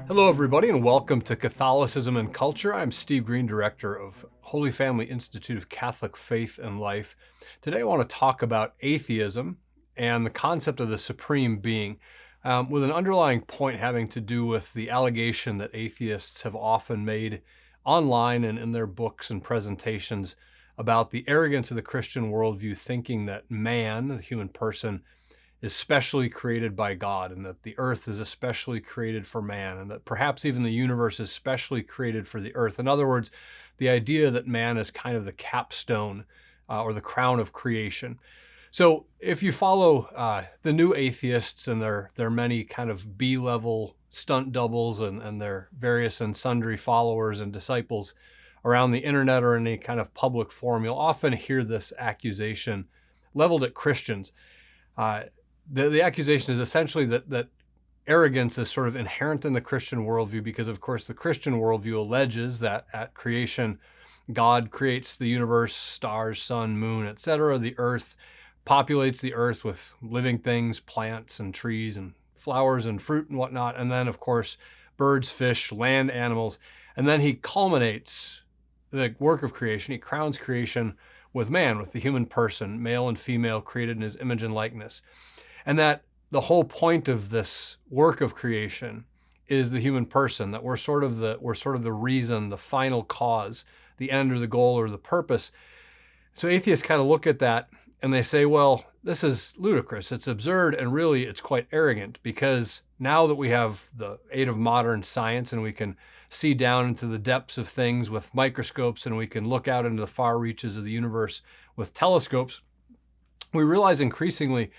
Hello, everybody, and welcome to Catholicism and Culture. I'm Steve Greene, director of Holy Family Institute of Catholic Faith and Life. Today, I want to talk about atheism and the concept of the supreme being, with an underlying point having to do with the allegation that atheists have often made online and in their books and presentations about the arrogance of the Christian worldview, thinking that man, the human person, is specially created by God, and that the earth is especially created for man, and that perhaps even the universe is specially created for the earth. In other words, the idea that man is kind of the capstone or the crown of creation. So if you follow the new atheists and their many kind of B-level stunt doubles and their various and sundry followers and disciples around the internet or in any kind of public forum, you'll often hear this accusation leveled at Christians. The accusation is essentially that arrogance is sort of inherent in the Christian worldview because, of course, the Christian worldview alleges that at creation, God creates the universe, stars, sun, moon, etc. The earth populates the earth with living things, plants and trees and flowers and fruit and whatnot. And then, of course, birds, fish, land animals. And then he culminates the work of creation. He crowns creation with man, with the human person, male and female, created in his image and likeness. And that the whole point of this work of creation is the human person, that we're sort of the reason, the final cause, the end or the goal or the purpose. So atheists kind of look at that and they say, well, this is ludicrous, it's absurd, and really it's quite arrogant, because now that we have the aid of modern science and we can see down into the depths of things with microscopes and we can look out into the far reaches of the universe with telescopes, we realize increasingly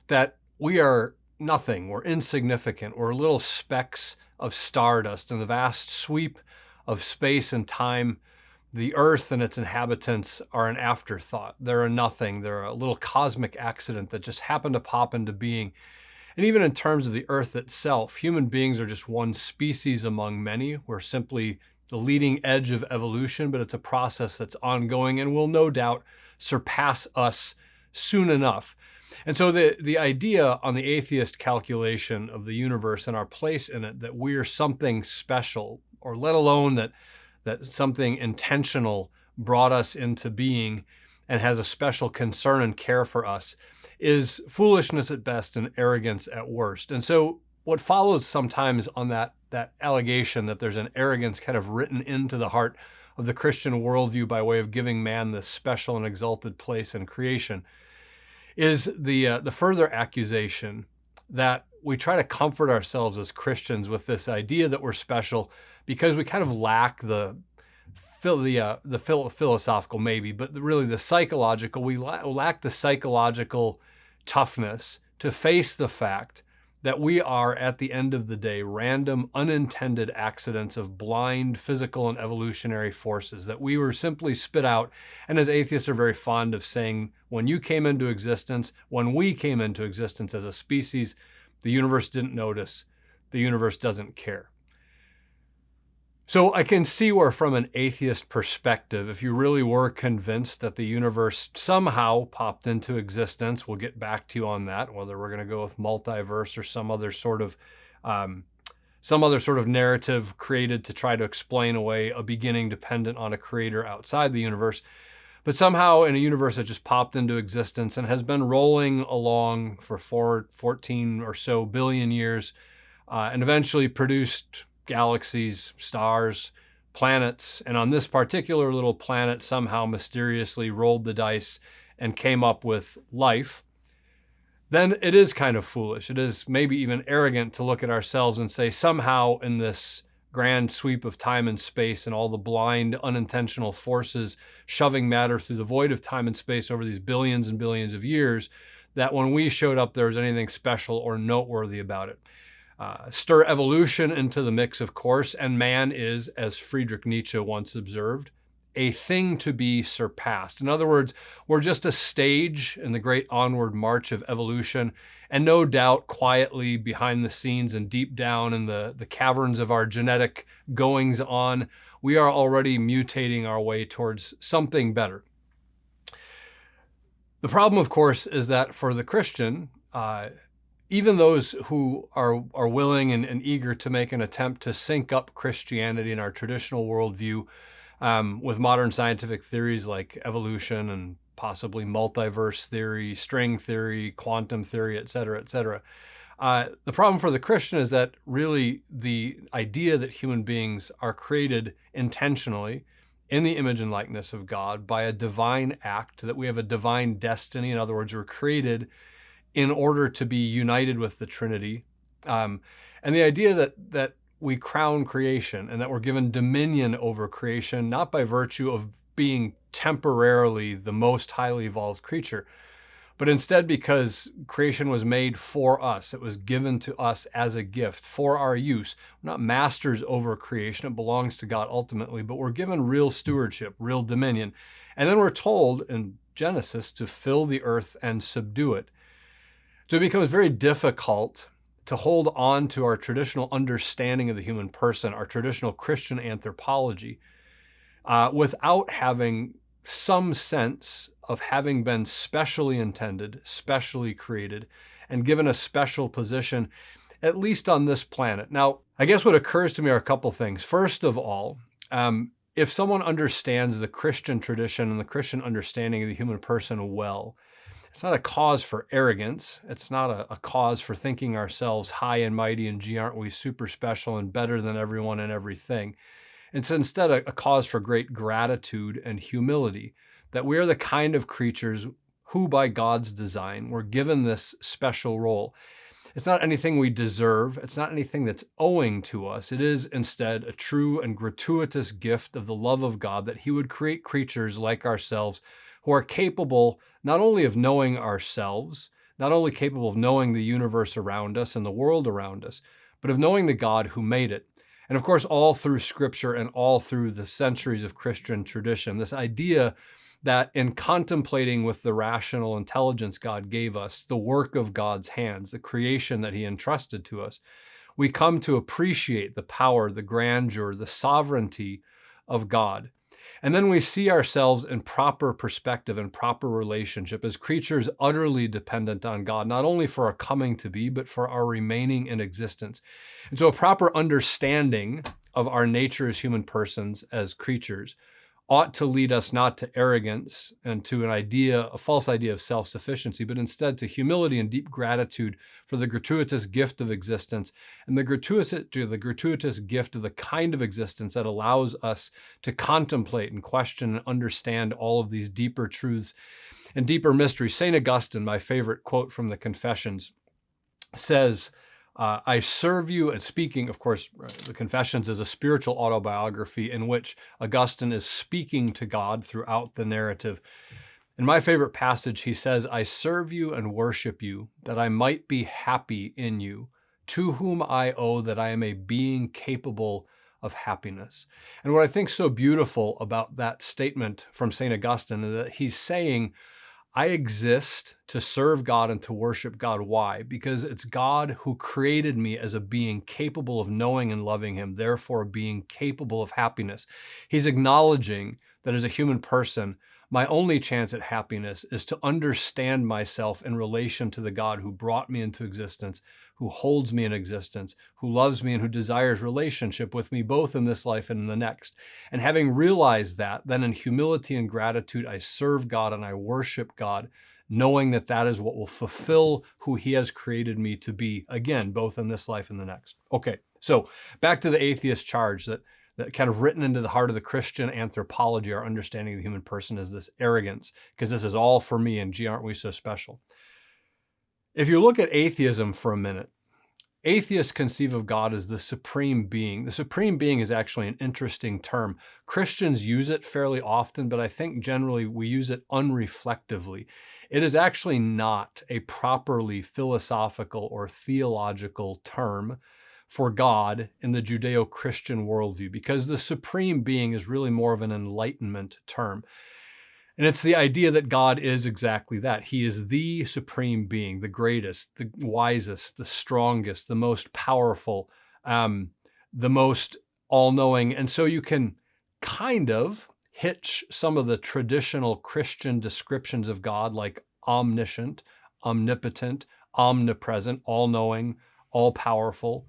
that we are nothing, we're insignificant, we're little specks of stardust in the vast sweep of space and time. The earth and its inhabitants are an afterthought. They're a nothing. They're a little cosmic accident that just happened to pop into being. And even in terms of the earth itself, human beings are just one species among many. We're simply the leading edge of evolution, but it's a process that's ongoing and will no doubt surpass us soon enough. And so the idea on the atheist calculation of the universe and our place in it, that we're something special, or let alone that something intentional brought us into being and has a special concern and care for us, is foolishness at best and arrogance at worst. And so what follows sometimes on that allegation that there's an arrogance kind of written into the heart of the Christian worldview by way of giving man this special and exalted place in creation is the further accusation that we try to comfort ourselves as Christians with this idea that we're special because we kind of lack the philosophical maybe, but really the psychological. We lack the psychological toughness to face the fact that we are, at the end of the day, random, unintended accidents of blind physical and evolutionary forces, that we were simply spit out. And as atheists are very fond of saying, when you came into existence, when we came into existence as a species, the universe didn't notice, the universe doesn't care. So I can see where, from an atheist perspective, if you really were convinced that the universe somehow popped into existence, we'll get back to you on that, whether we're going to go with multiverse or some other sort of narrative created to try to explain away a beginning dependent on a creator outside the universe. But somehow in a universe that just popped into existence and has been rolling along for 14 or so billion years and eventually produced galaxies, stars, planets, and on this particular little planet somehow mysteriously rolled the dice and came up with life, then it is kind of foolish. It is maybe even arrogant to look at ourselves and say somehow in this grand sweep of time and space and all the blind, unintentional forces shoving matter through the void of time and space over these billions and billions of years, that when we showed up, there was anything special or noteworthy about it. Stir evolution into the mix, of course, and man is, as Friedrich Nietzsche once observed, a thing to be surpassed. In other words, we're just a stage in the great onward march of evolution, and no doubt quietly behind the scenes and deep down in the caverns of our genetic goings on, we are already mutating our way towards something better. The problem, of course, is that for the Christian, even those who are willing and eager to make an attempt to sync up Christianity and our traditional worldview with modern scientific theories like evolution and possibly multiverse theory, string theory, quantum theory, et cetera, et cetera. The problem for the Christian is that really the idea that human beings are created intentionally in the image and likeness of God by a divine act, that we have a divine destiny. In other words, we're created in order to be united with the Trinity. And the idea that we crown creation and that we're given dominion over creation, not by virtue of being temporarily the most highly evolved creature, but instead because creation was made for us. It was given to us as a gift for our use. We're not masters over creation. It belongs to God ultimately, but we're given real stewardship, real dominion. And then we're told in Genesis to fill the earth and subdue it. So it becomes very difficult to hold on to our traditional understanding of the human person, our traditional Christian anthropology, without having some sense of having been specially intended, specially created, and given a special position, at least on this planet. Now, I guess what occurs to me are a couple things. First of all, if someone understands the Christian tradition and the Christian understanding of the human person well, it's not a cause for arrogance. It's not a cause for thinking ourselves high and mighty and gee, aren't we super special and better than everyone and everything. It's instead a cause for great gratitude and humility, that we are the kind of creatures who by God's design were given this special role. It's not anything we deserve. It's not anything that's owing to us. It is instead a true and gratuitous gift of the love of God that he would create creatures like ourselves who are capable not only of knowing ourselves, not only capable of knowing the universe around us and the world around us, but of knowing the God who made it. And of course, all through Scripture and all through the centuries of Christian tradition, this idea that in contemplating with the rational intelligence God gave us, the work of God's hands, the creation that he entrusted to us, we come to appreciate the power, the grandeur, the sovereignty of God. And then we see ourselves in proper perspective and proper relationship as creatures utterly dependent on God, not only for our coming to be, but for our remaining in existence. And so a proper understanding of our nature as human persons, as creatures, ought to lead us not to arrogance and to a false idea of self-sufficiency, but instead to humility and deep gratitude for the gratuitous gift of existence and the gratuitous gift of the kind of existence that allows us to contemplate and question and understand all of these deeper truths and deeper mysteries. St. Augustine, my favorite quote from the Confessions, says, I serve you, and speaking, of course, the Confessions is a spiritual autobiography in which Augustine is speaking to God throughout the narrative. In my favorite passage, he says, I serve you and worship you, that I might be happy in you, to whom I owe that I am a being capable of happiness. And what I think so beautiful about that statement from St. Augustine is that he's saying, I exist to serve God and to worship God. Why? Because it's God who created me as a being capable of knowing and loving him, therefore being capable of happiness. He's acknowledging that as a human person, my only chance at happiness is to understand myself in relation to the God who brought me into existence, who holds me in existence, who loves me and who desires relationship with me both in this life and in the next. And having realized that, then in humility and gratitude, I serve God and I worship God, knowing that that is what will fulfill who he has created me to be, again, both in this life and the next. Okay, so back to the atheist charge that kind of written into the heart of the Christian anthropology, our understanding of the human person is this arrogance, because this is all for me and gee, aren't we so special? If you look at atheism for a minute, atheists conceive of God as the supreme being. The supreme being is actually an interesting term. Christians use it fairly often, but I think generally we use it unreflectively. It is actually not a properly philosophical or theological term for God in the Judeo-Christian worldview, because the supreme being is really more of an enlightenment term. And it's the idea that God is exactly that. He is the supreme being, the greatest, the wisest, the strongest, the most powerful, the most all-knowing. And so you can kind of hitch some of the traditional Christian descriptions of God, like omniscient, omnipotent, omnipresent, all-knowing, all-powerful,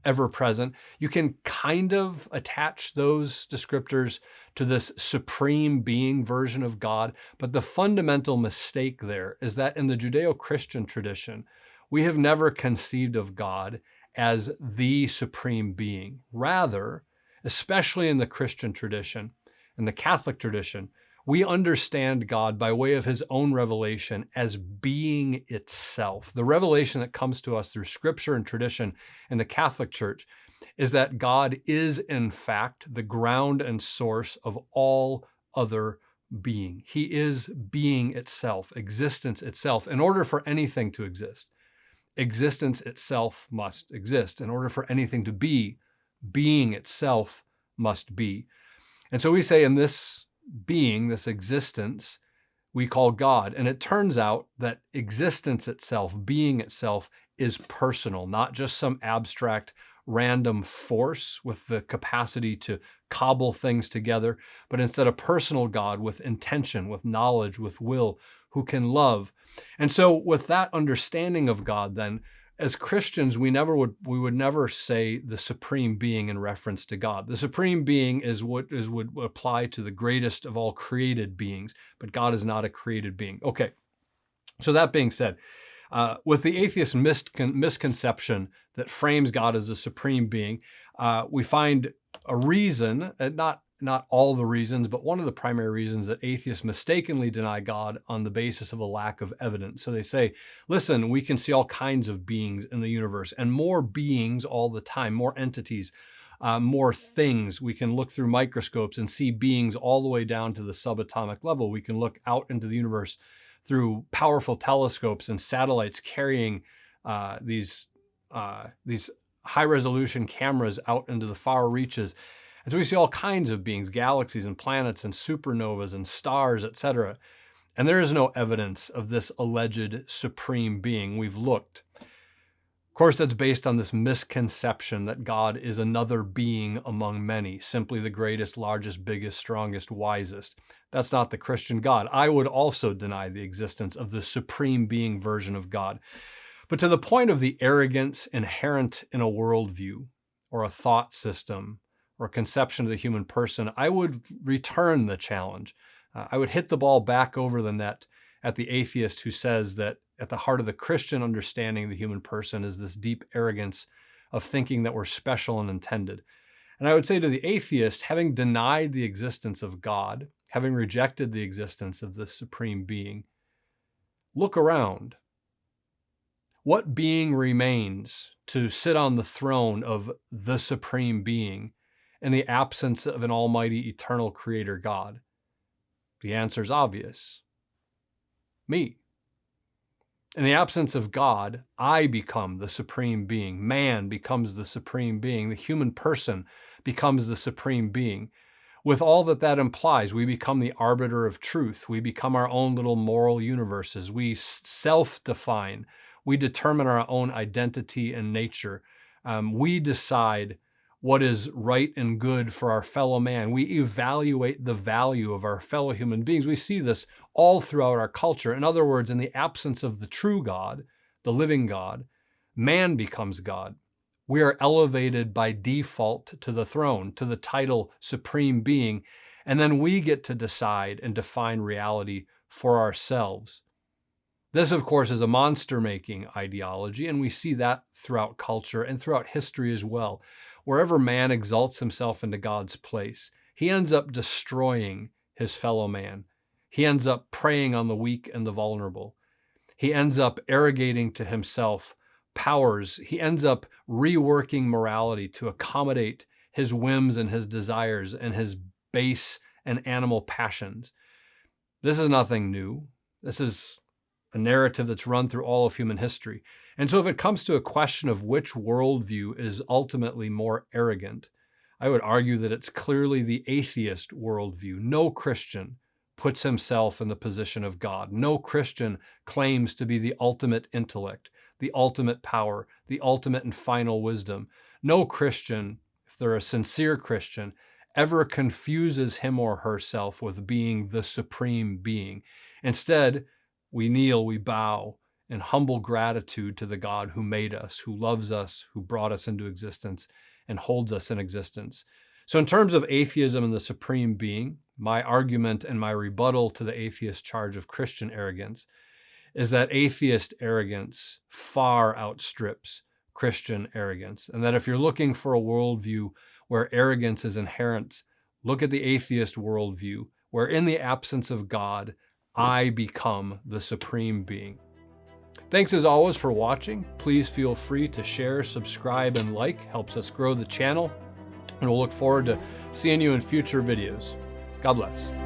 ever-present. You can kind of attach those descriptors to this supreme being version of God, but the fundamental mistake there is that in the Judeo-Christian tradition, we have never conceived of God as the supreme being. Rather, especially in the Christian tradition, in the Catholic tradition, we understand God by way of his own revelation as being itself. The revelation that comes to us through scripture and tradition in the Catholic Church is that God is, in fact, the ground and source of all other being. He is being itself, existence itself. In order for anything to exist, existence itself must exist. In order for anything to be, being itself must be. And so we say in this being, this existence, we call God. And it turns out that existence itself, being itself, is personal, not just some abstract random force with the capacity to cobble things together, but instead a personal God with intention, with knowledge, with will, who can love. And so with that understanding of God, then, as Christians, we would never say the supreme being in reference to God. The supreme being would apply to the greatest of all created beings, but God is not a created being. Okay, so that being said, with the atheist misconception that frames God as a supreme being, we find a reason, not all the reasons, but one of the primary reasons that atheists mistakenly deny God on the basis of a lack of evidence. So they say, listen, we can see all kinds of beings in the universe and more beings all the time, more entities, more things. We can look through microscopes and see beings all the way down to the subatomic level. We can look out into the universe through powerful telescopes and satellites carrying these high-resolution cameras out into the far reaches. And so we see all kinds of beings, galaxies and planets and supernovas and stars, etc. And there is no evidence of this alleged supreme being. We've looked. Of course, that's based on this misconception that God is another being among many, simply the greatest, largest, biggest, strongest, wisest. That's not the Christian God. I would also deny the existence of the supreme being version of God. But to the point of the arrogance inherent in a worldview or a thought system or conception of the human person, I would return the challenge. I would hit the ball back over the net at the atheist who says that at the heart of the Christian understanding of the human person is this deep arrogance of thinking that we're special and intended. And I would say to the atheist, having denied the existence of God, having rejected the existence of the supreme being, look around. What being remains to sit on the throne of the supreme being in the absence of an almighty eternal creator God? The answer is obvious. Me. In the absence of God, I become the supreme being. Man becomes the supreme being. The human person becomes the supreme being. With all that that implies, we become the arbiter of truth. We become our own little moral universes. We self-define. We determine our own identity and nature. We decide what is right and good for our fellow man. We evaluate the value of our fellow human beings. We see this all throughout our culture. In other words, in the absence of the true God, the living God, man becomes God. We are elevated by default to the throne, to the title supreme being, and then we get to decide and define reality for ourselves. This, of course, is a monster-making ideology, and we see that throughout culture and throughout history as well. Wherever man exalts himself into God's place, he ends up destroying his fellow man. He ends up preying on the weak and the vulnerable. He ends up arrogating to himself powers. He ends up reworking morality to accommodate his whims and his desires and his base and animal passions. This is nothing new. This is a narrative that's run through all of human history. And so if it comes to a question of which worldview is ultimately more arrogant, I would argue that it's clearly the atheist worldview. No Christian puts himself in the position of God. No Christian claims to be the ultimate intellect, the ultimate power, the ultimate and final wisdom. No Christian, if they're a sincere Christian, ever confuses him or herself with being the supreme being. Instead, we kneel, we bow, in humble gratitude to the God who made us, who loves us, who brought us into existence, and holds us in existence. So in terms of atheism and the supreme being, my argument and my rebuttal to the atheist charge of Christian arrogance is that atheist arrogance far outstrips Christian arrogance. And that if you're looking for a worldview where arrogance is inherent, look at the atheist worldview, where in the absence of God, I become the supreme being. Thanks as always for watching. Please feel free to share, subscribe, and like. Helps us grow the channel. And we'll look forward to seeing you in future videos. God bless.